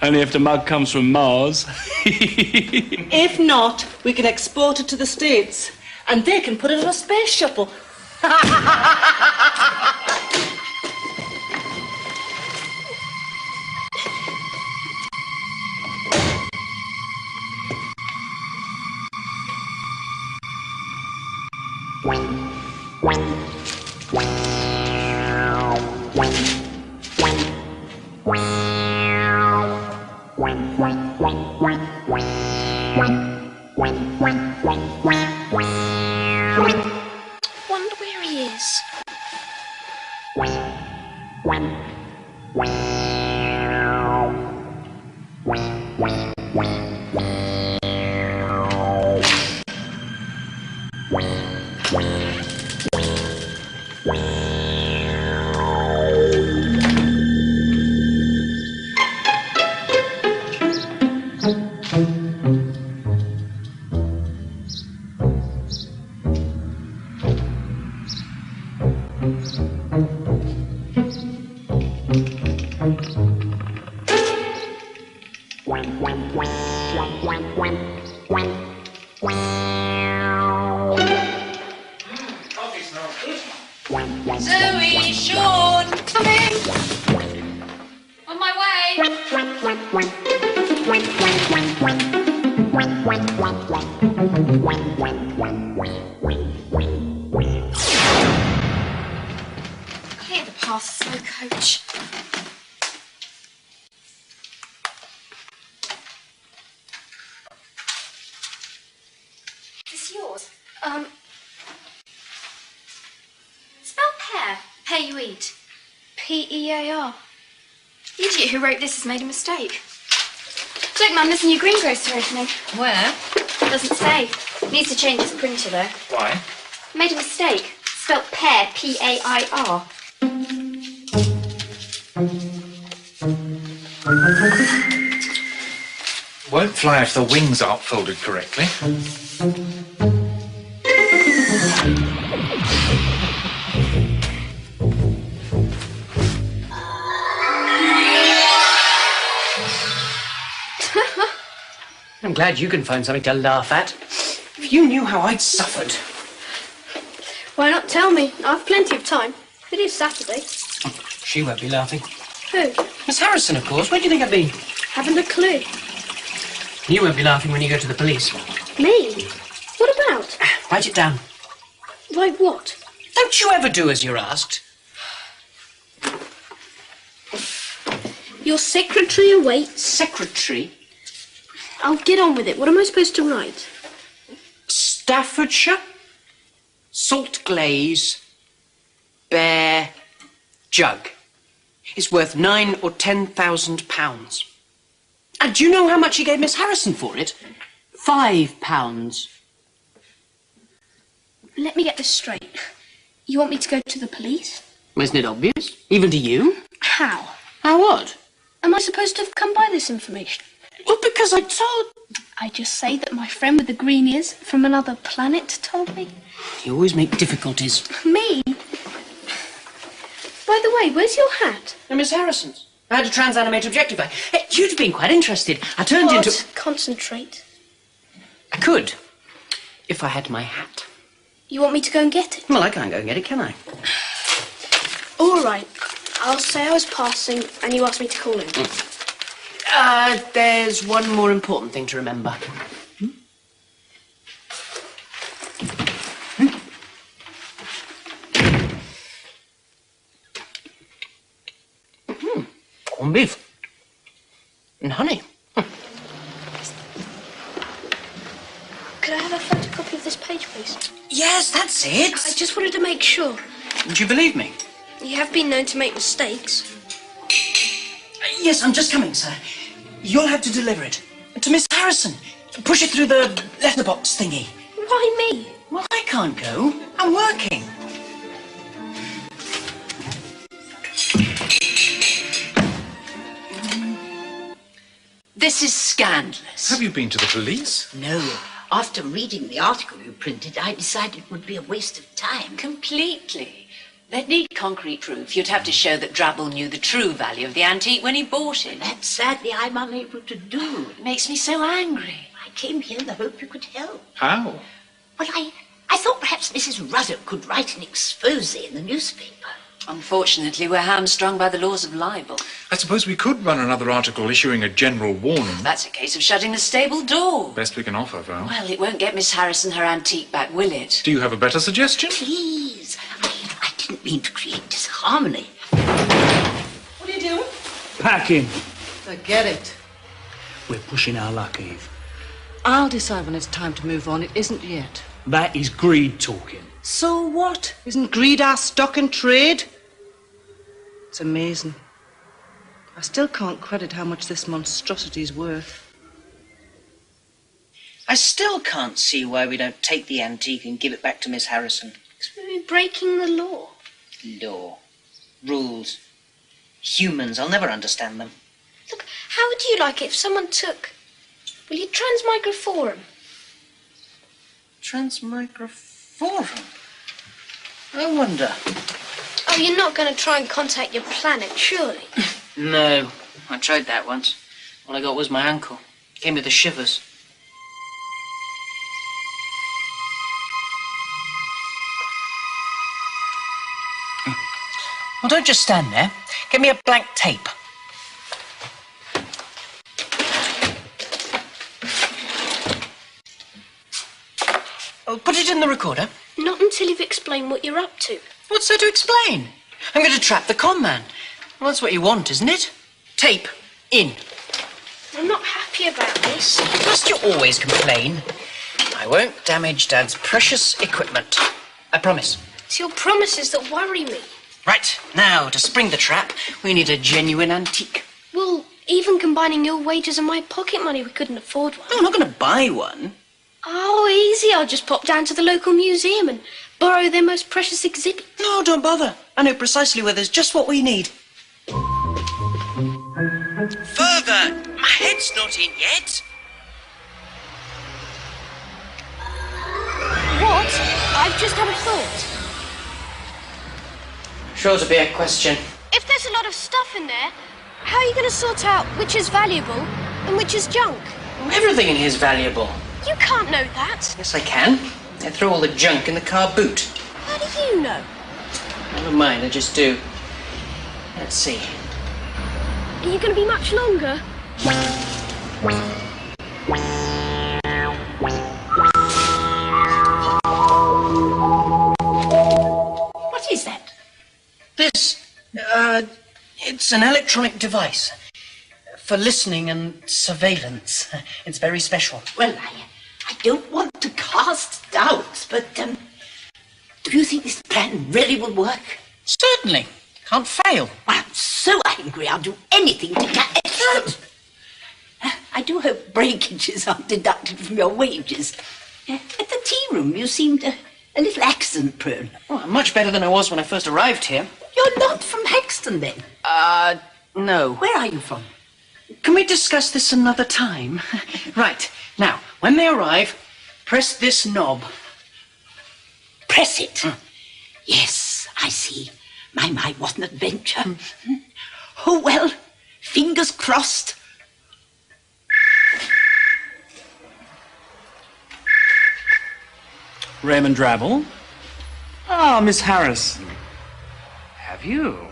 Only if the mug comes from Mars. If not, we can export it to the States, and they can put it on a space shuttle. Wonder where he is. Zoe, Sean, coming! On my way! Clear the path, slow coach. Is this yours? Spell pear. Pear you eat. P-E-A-R. The idiot who wrote this has made a mistake. Look, Mum, there's a new greengrocer opening. Where? Doesn't say. Needs to change his printer, though. Why? Made a mistake. Spelt pear, P-A-I-R. Won't fly if the wings aren't folded correctly. I'm glad you can find something to laugh at. If you knew how I'd suffered. Why not tell me? I've plenty of time. It is Saturday. She won't be laughing. Who? Miss Harrison, of course. Where do you think I've been? Haven't a clue. You won't be laughing when you go to the police. Me? What about? Write it down. Like what? Don't you ever do as you're asked. Your secretary awaits. Secretary? I'll get on with it. What am I supposed to write? Staffordshire, salt glaze, bear, jug. It's worth £9,000 or £10,000. And do you know how much he gave Miss Harrison for it? £5. Let me get this straight. You want me to go to the police? Isn't it obvious? Even to you? How? How what? Am I supposed to have come by this information? Well, because I told... I just say that my friend with the green ears from another planet told me. You always make difficulties. Me? By the way, where's your hat? Miss Harrison's. I had to transanimate objectify. Hey, you'd been quite interested. I turned What? into... Concentrate. I could, if I had my hat. You want me to go and get it? Well, I can't go and get it, can I? All right. I'll say I was passing and you asked me to call in. There's one more important thing to remember. Corned beef. And honey. Could I have a photocopy of this page, please? Yes, that's it. I just wanted to make sure. Would you believe me? You have been known to make mistakes. Yes, I'm just coming, sir. You'll have to deliver it. To Miss Harrison. Push it through the letterbox thingy. Why me? Well, I can't go. I'm working. This is scandalous. Have you been to the police? No. After reading the article you printed, I decided it would be a waste of time. Completely. They'd need concrete proof. You'd have to show that Drabble knew the true value of the antique when he bought it. That sadly I'm unable to do. It makes me so angry. I came here in the hope you could help. How? Well, I thought perhaps Mrs. Ruddock could write an expose in the newspaper. Unfortunately, we're hamstrung by the laws of libel. I suppose we could run another article issuing a general warning. That's a case of shutting the stable door. Best we can offer, Val. Well, it won't get Miss Harrison her antique back, will it? Do you have a better suggestion? Please, I didn't mean to create disharmony. What are you doing? Packing. Forget it. We're pushing our luck, Eve. I'll decide when it's time to move on. It isn't yet. That is greed talking. So what? Isn't greed our stock in trade? It's amazing. I still can't credit how much this monstrosity's worth. I still can't see why we don't take the antique and give it back to Miss Harrison. We're breaking the law. Law. Rules. Humans, I'll never understand them. Look, how would you like it if someone took... Will you transmicroforum? Transmicroforum? I wonder. Oh, you're not going to try and contact your planet, surely? No, I tried that once. All I got was my ankle. Gave me the shivers. Well, don't just stand there. Give me a blank tape. Oh, put it in the recorder. Not until you've explained what you're up to. What's there to explain? I'm going to trap the con man. Well, that's what you want, isn't it? Tape. In. I'm not happy about this. Must you always complain? I won't damage Dad's precious equipment. I promise. It's your promises that worry me. Right, now, to spring the trap, we need a genuine antique. Well, even combining your wages and my pocket money, we couldn't afford one. No, I'm not going to buy one. Oh, easy. I'll just pop down to the local museum and borrow their most precious exhibit. No, don't bother. I know precisely where there's just what we need. Further! My head's not in yet. What? I've just had a thought. Sure to be a question. If there's a lot of stuff in there, how are you going to sort out which is valuable and which is junk? Everything in here's valuable. You can't know that. Yes, I can. I throw all the junk in the car boot. How do you know? Never mind, I just do. Let's see. Are you going to be much longer? What is that? This, it's an electronic device for listening and surveillance. It's very special. Well, I don't want to cast doubts, but, do you think this plan really will work? Certainly. Can't fail. Well, I'm so angry I'll do anything to get it. I do hope breakages aren't deducted from your wages. At the tea room, you seemed a little accident-prone. Well, I'm much better than I was when I first arrived here. You're not from Hexton, then? No. Where are you from? Can we discuss this another time? Right. Now, when they arrive, press this knob. Press it. Yes, I see. My, what an adventure. Oh, well, fingers crossed. Raymond Drabble? Ah, Miss Harrison. Have you?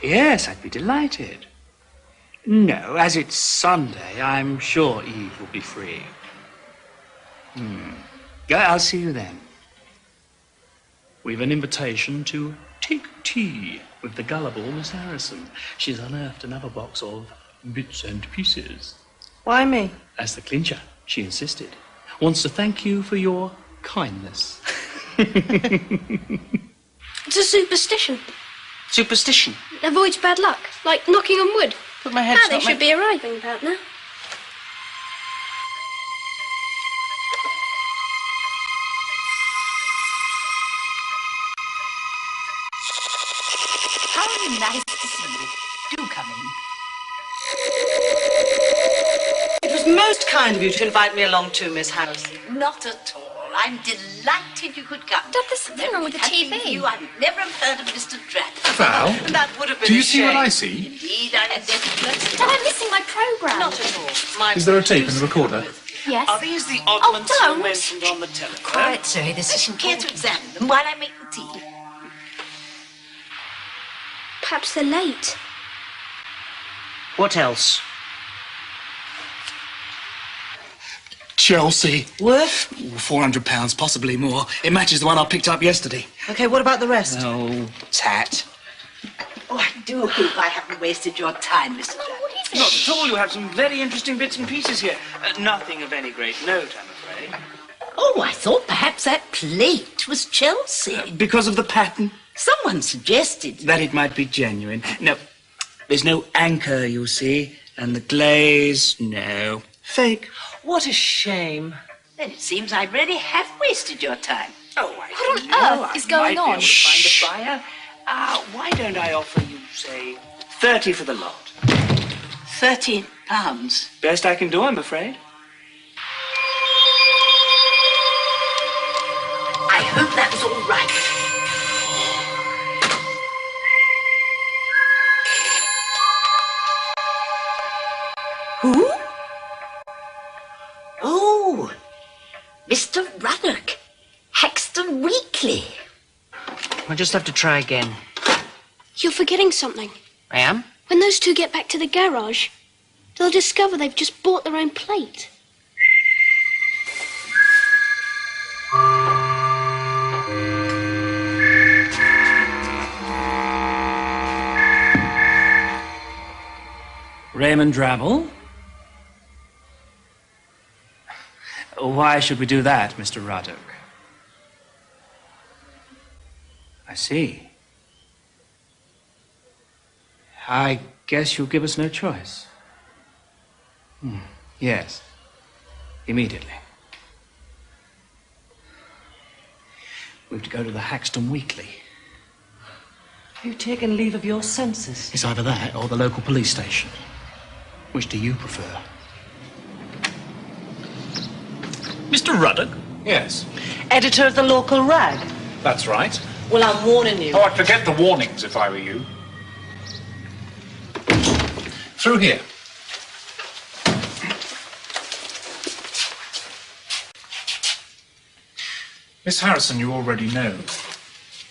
Yes, I'd be delighted. No, as it's Sunday, I'm sure Eve will be free. I'll see you then. We've an invitation to take tea with the gullible Miss Harrison. She's unearthed another box of bits and pieces. Why me? As the clincher, she insisted. Wants to thank you for your kindness. It's a superstition. Superstition. It avoids bad luck, like knocking on wood. But my head's They not should be arriving about now. How nice to see you. Do come in. It was most kind of you to invite me along too, Miss Harrison. Not at all. I'm delighted you could come. Dad, there's something wrong with the TV. I'd never have heard of Mr. Dratt. Val, That would have been do you a see what shame. I see? Indeed, I'm indebted. Dad, I'm missing my programme. Not at all. Is there a tape in the recorder? Yes. Are these the oddments don't. you mentioned on the telephone? Quiet, Zoe, this I is should care to examine them while I make the tea. Perhaps they're late. What else? Chelsea. Worth? £400, possibly more. It matches the one I picked up yesterday. Okay, what about the rest? Oh, tat. Oh, I do hope I haven't wasted your time, Mr. Dratt. Not at all. You have some very interesting bits and pieces here. Nothing of any great note, I'm afraid. Oh, I thought perhaps that plate was Chelsea. Because of the pattern? Someone suggested. That it might be genuine. No, there's no anchor, you see. And the glaze, no. Fake. What a shame. Then it seems I really have wasted your time. Oh, What on earth is going might be on? able to find a buyer. Why don't I offer you, say, 30 for the lot? £30. Best I can do, I'm afraid. I hope that was all right. Who? Oh, Mr. Ruddock, Hexton Weekly. I'll just have to try again. You're forgetting something. I am? When those two get back to the garage, they'll discover they've just bought their own plate. Raymond Drabble? Why should we do that, Mr. Ruddock? I see. I guess you'll give us no choice. Yes. Immediately. We've to go to the Haxton Weekly. Have you taken leave of your senses? It's either that or the local police station. Which do you prefer? Mr. Ruddock? Yes, Editor of the local rag. that's right. Well, I'm warning you. Oh, I'd forget the warnings if I were you. Through here. Miss Harrison, you already know.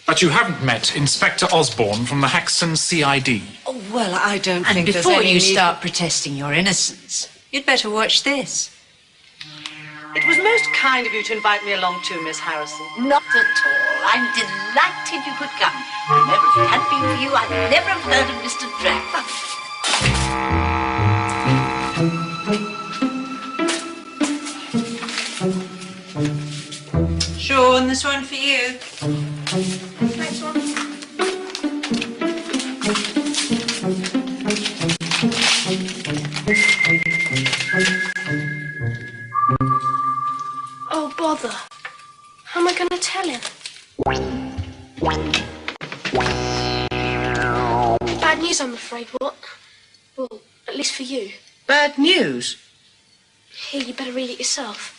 But you haven't met Inspector Osborne from the Haxton CID. Oh, well, I don't And think there's before any you need- start protesting your innocence, you'd better watch this. It was most kind of you to invite me along too, Miss Harrison. Not at all. I'm delighted you could come. Remember, if it hadn't been for you, I'd never have heard of Mr. Dratt. Sean, this one for you. Thanks, Mum. Oh, bother. How am I going to tell him? Bad news, I'm afraid, what? Well, at least for you. Bad news? Here, you better read it yourself.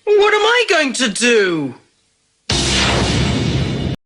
What am I going to do?